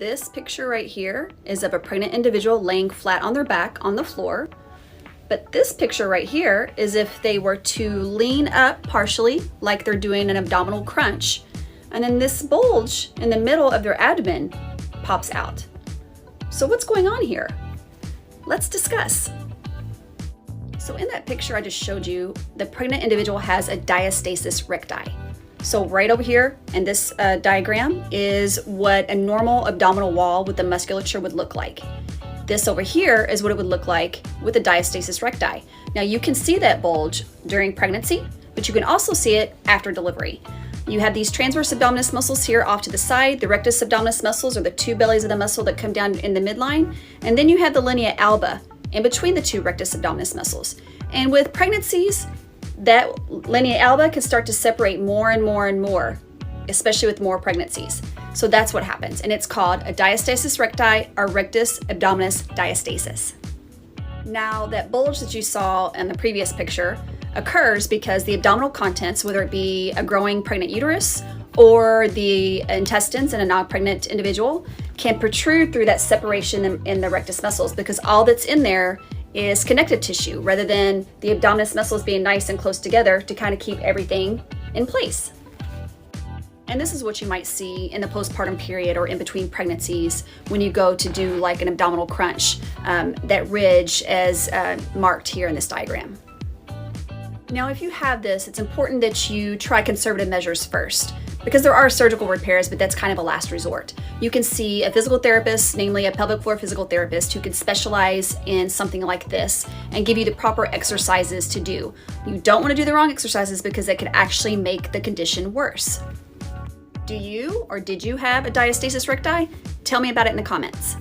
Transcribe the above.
this picture right here is of a pregnant individual laying flat on their back on the floor. But this picture right here is if they were to lean up partially, like they're doing an abdominal crunch. And then this bulge in the middle of their abdomen pops out. So what's going on here? Let's discuss. So in that picture I just showed you, the pregnant individual has a diastasis recti. So right over here in this diagram is what a normal abdominal wall with the musculature would look like. This over here is what it would look like with a diastasis recti. Now you can see that bulge during pregnancy, but you can also see it after delivery. You have these transverse abdominis muscles here off to the side. The rectus abdominis muscles are the two bellies of the muscle that come down in the midline. And then you have the linea alba in between the two rectus abdominis muscles. And with pregnancies, that linea alba can start to separate more and more and more, especially with more pregnancies. So that's what happens, and it's called a diastasis recti or rectus abdominis diastasis. Now that bulge that you saw in the previous picture occurs because the abdominal contents, whether it be a growing pregnant uterus or the intestines in a non-pregnant individual, can protrude through that separation in the rectus muscles because all that's in there is connective tissue rather than the abdominis muscles being nice and close together to kind of keep everything in place. And this is what you might see in the postpartum period or in between pregnancies when you go to do like an abdominal crunch, that ridge as marked here in this diagram. Now, if you have this, it's important that you try conservative measures first because there are surgical repairs, but that's kind of a last resort. You can see a physical therapist, namely a pelvic floor physical therapist, who can specialize in something like this and give you the proper exercises to do. You don't want to do the wrong exercises because it could actually make the condition worse. Do you or did you have a diastasis recti? Tell me about it in the comments.